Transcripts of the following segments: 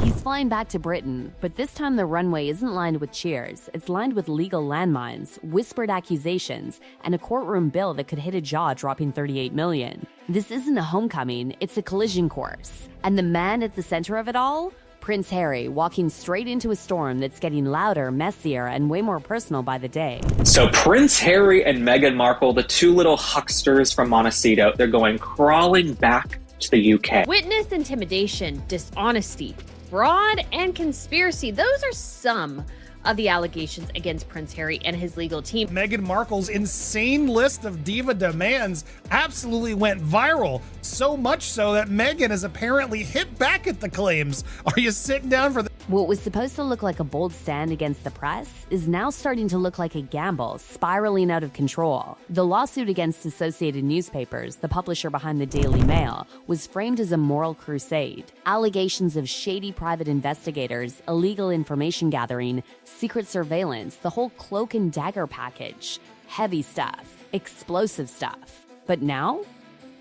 He's flying back to Britain, but this time the runway isn't lined with cheers. It's lined with legal landmines, whispered accusations, and a courtroom bill that could hit a jaw dropping $38 million. This isn't a homecoming, it's a collision course. And the man at the center of it all? Prince Harry, walking straight into a storm that's getting louder, messier, and way more personal by the day. So Prince Harry and Meghan Markle, the two little hucksters from Montecito, they're going crawling back to the UK. Witness intimidation, dishonesty, fraud, and conspiracy. Those are some of the allegations against Prince Harry and his legal team. Meghan Markle's insane list of diva demands absolutely went viral. So much so that Meghan has apparently hit back at the claims. Are you sitting down for the... What was supposed to look like a bold stand against the press is now starting to look like a gamble, spiraling out of control. The lawsuit against Associated Newspapers, the publisher behind the Daily Mail, was framed as a moral crusade. Allegations of shady private investigators, illegal information gathering, secret surveillance, the whole cloak and dagger package. Heavy stuff, explosive stuff. But now?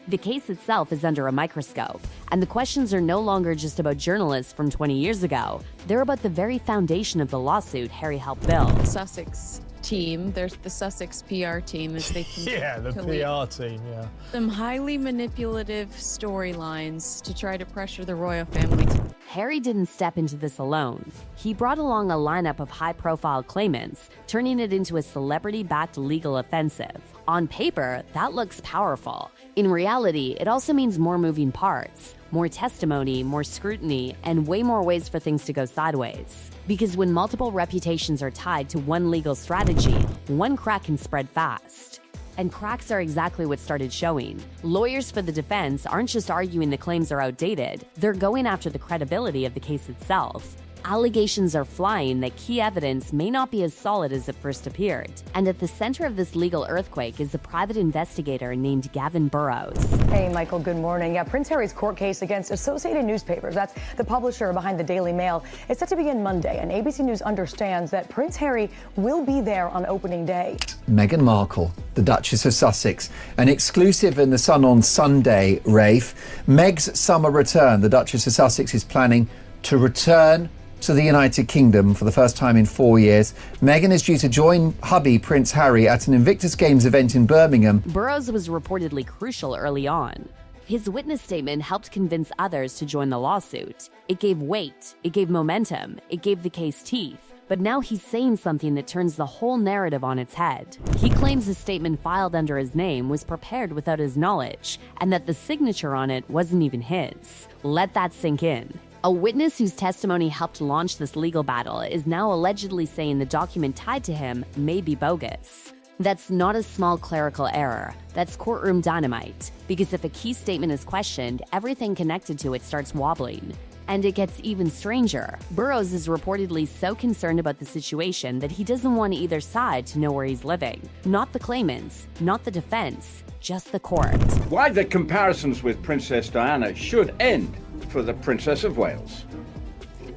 The case itself is under a microscope, and the questions are no longer just about journalists from 20 years ago. They're about the very foundation of the lawsuit Harry helped build. Sussex team, there's the Sussex PR team, as they can Yeah, the PR team, yeah. Some highly manipulative storylines to try to pressure the royal family. Harry didn't step into this alone. He brought along a lineup of high-profile claimants, turning it into a celebrity-backed legal offensive. On paper, that looks powerful. In reality, it also means more moving parts, more testimony, more scrutiny, and way more ways for things to go sideways. Because when multiple reputations are tied to one legal strategy, one crack can spread fast. And cracks are exactly what started showing. Lawyers for the defense aren't just arguing the claims are outdated, they're going after the credibility of the case itself. Allegations are flying that key evidence may not be as solid as it first appeared. And at the center of this legal earthquake is a private investigator named Gavin Burrows. Hey, Michael, good morning. Yeah, Prince Harry's court case against Associated Newspapers, that's the publisher behind the Daily Mail, is set to begin Monday, and ABC News understands that Prince Harry will be there on opening day. Meghan Markle, the Duchess of Sussex, an exclusive in The Sun on Sunday, Rafe. Meg's summer return. The Duchess of Sussex is planning to return to the United Kingdom for the first time in 4 years. Meghan is due to join hubby Prince Harry at an Invictus Games event in Birmingham. Burrows was reportedly crucial early on. His witness statement helped convince others to join the lawsuit. It gave weight, it gave momentum, it gave the case teeth. But now he's saying something that turns the whole narrative on its head. He claims the statement filed under his name was prepared without his knowledge, and that the signature on it wasn't even his. Let that sink in. A witness whose testimony helped launch this legal battle is now allegedly saying the document tied to him may be bogus. That's not a small clerical error. That's courtroom dynamite. Because if a key statement is questioned, everything connected to it starts wobbling. And it gets even stranger. Burrows is reportedly so concerned about the situation that he doesn't want either side to know where he's living. Not the claimants, not the defense, just the court. Why the comparisons with Princess Diana should end for the Princess of Wales.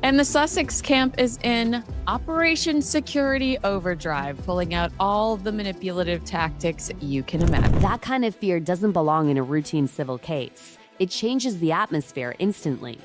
And the Sussex camp is in Operation Security Overdrive, pulling out all the manipulative tactics you can imagine. That kind of fear doesn't belong in a routine civil case. It changes the atmosphere instantly.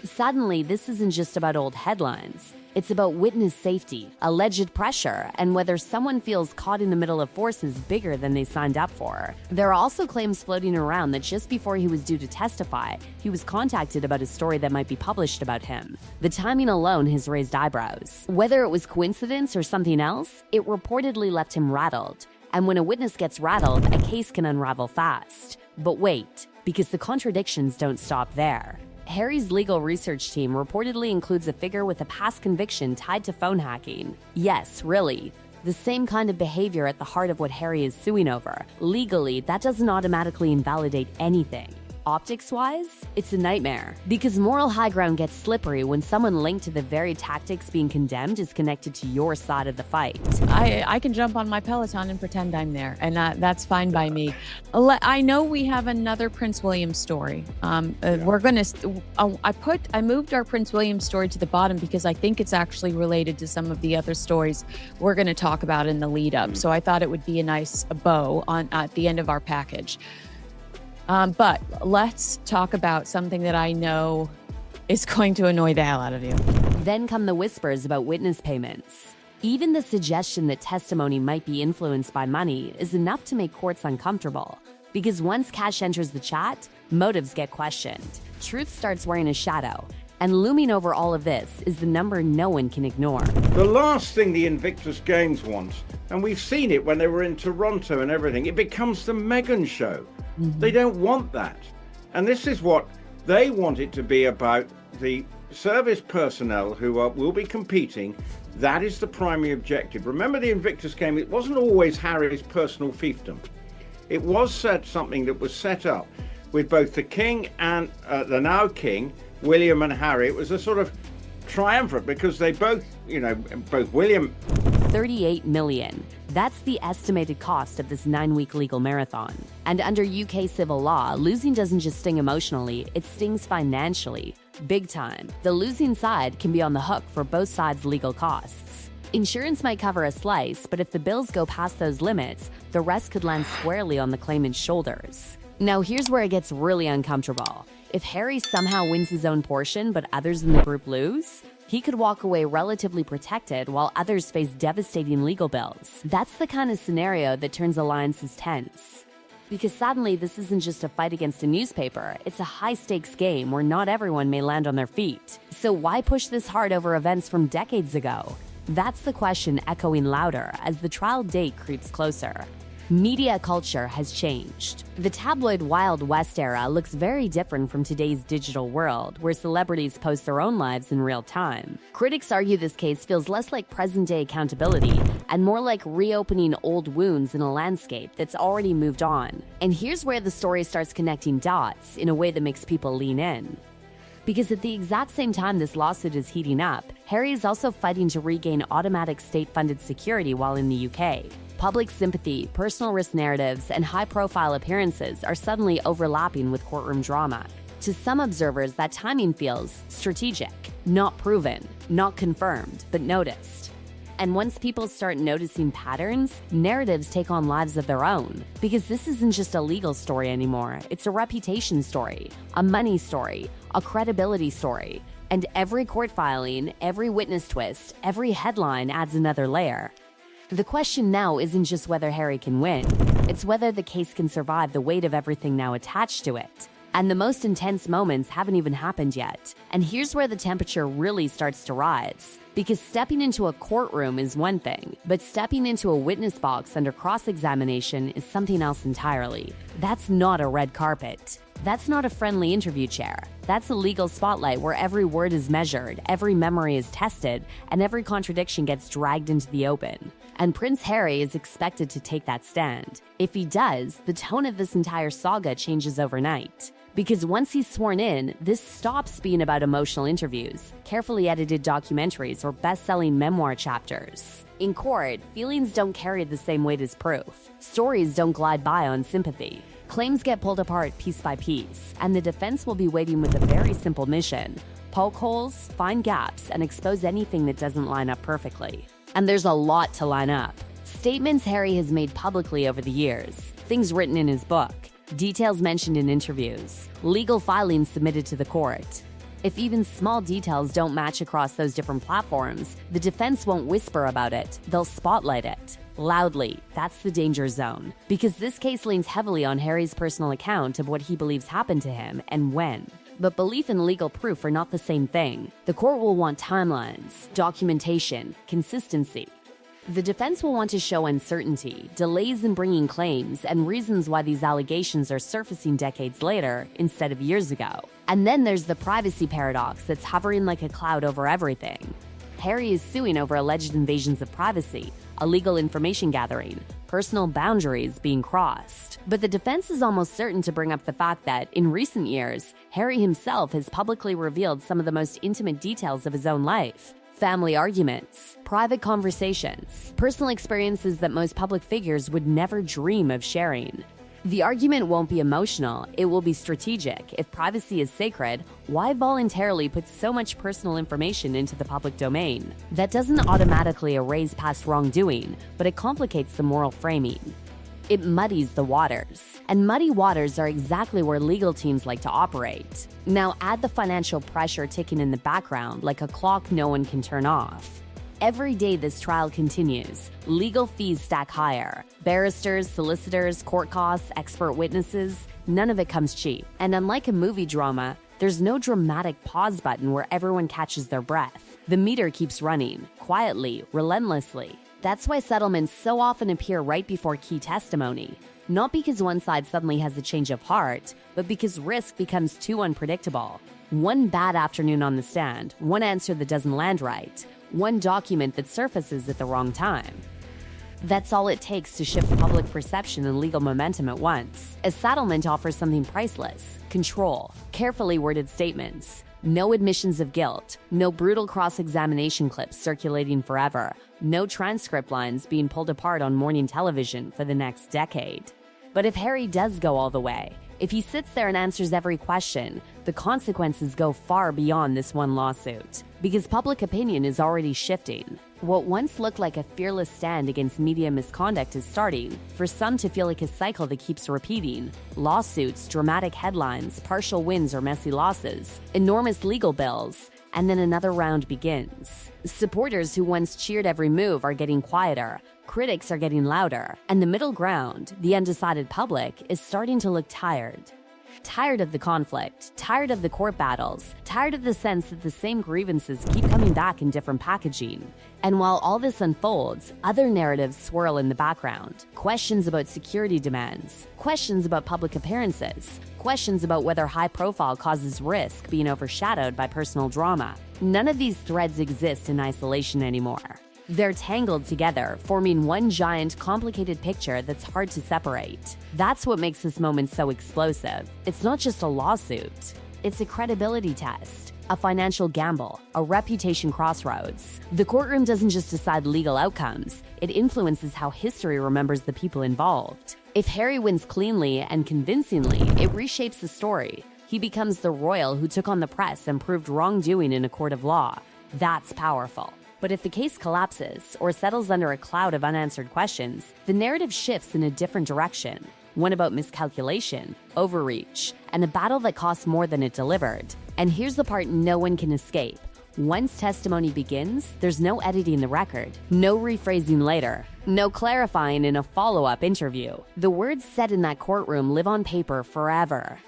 Suddenly, this isn't just about old headlines. It's about witness safety, alleged pressure, and whether someone feels caught in the middle of forces bigger than they signed up for. There are also claims floating around that just before he was due to testify, he was contacted about a story that might be published about him. The timing alone has raised eyebrows. Whether it was coincidence or something else, it reportedly left him rattled. And when a witness gets rattled, a case can unravel fast. But wait, because the contradictions don't stop there. Harry's legal research team reportedly includes a figure with a past conviction tied to phone hacking. Yes, really. The same kind of behavior at the heart of what Harry is suing over. Legally, that doesn't automatically invalidate anything. Optics-wise, it's a nightmare. Because moral high ground gets slippery when someone linked to the very tactics being condemned is connected to your side of the fight. I can jump on my Peloton and pretend I'm there, and that's fine by me. I know we have another Prince William story. We're gonna. I moved our Prince William story to the bottom because I think it's actually related to some of the other stories we're going to talk about in the lead up. So I thought it would be a nice bow on at the end of our package. But let's talk about something that I know is going to annoy the hell out of you. Then come the whispers about witness payments. Even the suggestion that testimony might be influenced by money is enough to make courts uncomfortable. Because once cash enters the chat, motives get questioned. Truth starts wearing a shadow. And looming over all of this is the number no one can ignore. The last thing the Invictus Games wants, and we've seen it when they were in Toronto and everything, it becomes the Meghan show. They don't want that. And this is what they want it to be about: the service personnel who will be competing. That is the primary objective. Remember the Invictus Game, it wasn't always Harry's personal fiefdom. It was something that was set up with both the King and the now King, William and Harry. It was a sort of triumvirate because they both, both William... 38 million. That's the estimated cost of this 9-week legal marathon. And under UK civil law, losing doesn't just sting emotionally, it stings financially. Big time. The losing side can be on the hook for both sides' legal costs. Insurance might cover a slice, but if the bills go past those limits, the rest could land squarely on the claimant's shoulders. Now here's where it gets really uncomfortable. If Harry somehow wins his own portion but others in the group lose, he could walk away relatively protected while others face devastating legal bills. That's the kind of scenario that turns alliances tense. Because suddenly this isn't just a fight against a newspaper, it's a high-stakes game where not everyone may land on their feet. So why push this hard over events from decades ago? That's the question echoing louder as the trial date creeps closer. Media culture has changed. The tabloid Wild West era looks very different from today's digital world, where celebrities post their own lives in real time. Critics argue this case feels less like present-day accountability and more like reopening old wounds in a landscape that's already moved on. And here's where the story starts connecting dots in a way that makes people lean in. Because at the exact same time this lawsuit is heating up, Harry is also fighting to regain automatic state-funded security while in the UK. Public sympathy, personal risk narratives, and high-profile appearances are suddenly overlapping with courtroom drama. To some observers, that timing feels strategic, not proven, not confirmed, but noticed. And once people start noticing patterns, narratives take on lives of their own. Because this isn't just a legal story anymore, it's a reputation story, a money story, a credibility story. And every court filing, every witness twist, every headline adds another layer. The question now isn't just whether Harry can win, it's whether the case can survive the weight of everything now attached to it. And the most intense moments haven't even happened yet. And here's where the temperature really starts to rise. Because stepping into a courtroom is one thing, but stepping into a witness box under cross-examination is something else entirely. That's not a red carpet. That's not a friendly interview chair. That's a legal spotlight where every word is measured, every memory is tested, and every contradiction gets dragged into the open. And Prince Harry is expected to take that stand. If he does, the tone of this entire saga changes overnight. Because once he's sworn in, this stops being about emotional interviews, carefully edited documentaries, or best-selling memoir chapters. In court, feelings don't carry the same weight as proof. Stories don't glide by on sympathy. Claims get pulled apart piece by piece, and the defense will be waiting with a very simple mission: poke holes, find gaps, and expose anything that doesn't line up perfectly. And there's a lot to line up. Statements Harry has made publicly over the years, things written in his book, details mentioned in interviews, legal filings submitted to the court. If even small details don't match across those different platforms, the defense won't whisper about it, they'll spotlight it. Loudly. That's the danger zone. Because this case leans heavily on Harry's personal account of what he believes happened to him and when. But belief and legal proof are not the same thing. The court will want timelines, documentation, consistency. The defense will want to show uncertainty, delays in bringing claims, and reasons why these allegations are surfacing decades later instead of years ago. And then there's the privacy paradox that's hovering like a cloud over everything. Harry is suing over alleged invasions of privacy, illegal information gathering, personal boundaries being crossed. But the defense is almost certain to bring up the fact that, in recent years, Harry himself has publicly revealed some of the most intimate details of his own life. Family arguments, private conversations, personal experiences that most public figures would never dream of sharing. The argument won't be emotional, it will be strategic. If privacy is sacred, why voluntarily put so much personal information into the public domain? That doesn't automatically erase past wrongdoing, but it complicates the moral framing. It muddies the waters. And muddy waters are exactly where legal teams like to operate. Now add the financial pressure ticking in the background like a clock no one can turn off. Every day this trial continues, legal fees stack higher. Barristers, solicitors, court costs, expert witnesses, none of it comes cheap. And unlike a movie drama, there's no dramatic pause button where everyone catches their breath. The meter keeps running, quietly, relentlessly. That's why settlements so often appear right before key testimony. Not because one side suddenly has a change of heart, but because risk becomes too unpredictable. One bad afternoon on the stand, one answer that doesn't land right, one document that surfaces at the wrong time. That's all it takes to shift public perception and legal momentum at once. A settlement offers something priceless: control, carefully worded statements, no admissions of guilt, no brutal cross-examination clips circulating forever, no transcript lines being pulled apart on morning television for the next decade. But if Harry does go all the way, if he sits there and answers every question, the consequences go far beyond this one lawsuit. Because public opinion is already shifting. What once looked like a fearless stand against media misconduct is starting, for some, to feel like a cycle that keeps repeating. Lawsuits, dramatic headlines, partial wins or messy losses, enormous legal bills, and then another round begins. Supporters who once cheered every move are getting quieter. Critics are getting louder, and the middle ground, the undecided public, is starting to look tired. Tired of the conflict, tired of the court battles, tired of the sense that the same grievances keep coming back in different packaging. And while all this unfolds, other narratives swirl in the background. Questions about security demands, questions about public appearances, questions about whether high profile causes risk being overshadowed by personal drama. None of these threads exist in isolation anymore. They're tangled together, forming one giant, complicated picture that's hard to separate. That's what makes this moment so explosive. It's not just a lawsuit. It's a credibility test, a financial gamble, a reputation crossroads. The courtroom doesn't just decide legal outcomes, it influences how history remembers the people involved. If Harry wins cleanly and convincingly, it reshapes the story. He becomes the royal who took on the press and proved wrongdoing in a court of law. That's powerful. But if the case collapses or settles under a cloud of unanswered questions, the narrative shifts in a different direction. One about miscalculation, overreach, and a battle that cost more than it delivered. And here's the part no one can escape. Once testimony begins, there's no editing the record, no rephrasing later, no clarifying in a follow-up interview. The words said in that courtroom live on paper forever.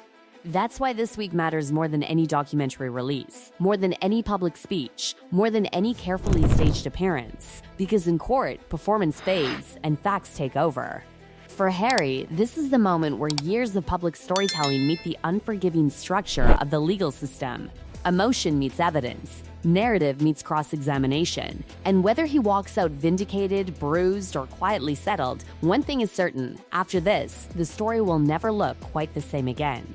That's why this week matters more than any documentary release, more than any public speech, more than any carefully staged appearance. Because in court, performance fades and facts take over. For Harry, this is the moment where years of public storytelling meet the unforgiving structure of the legal system. Emotion meets evidence, narrative meets cross-examination. And whether he walks out vindicated, bruised, or quietly settled, one thing is certain: after this, the story will never look quite the same again.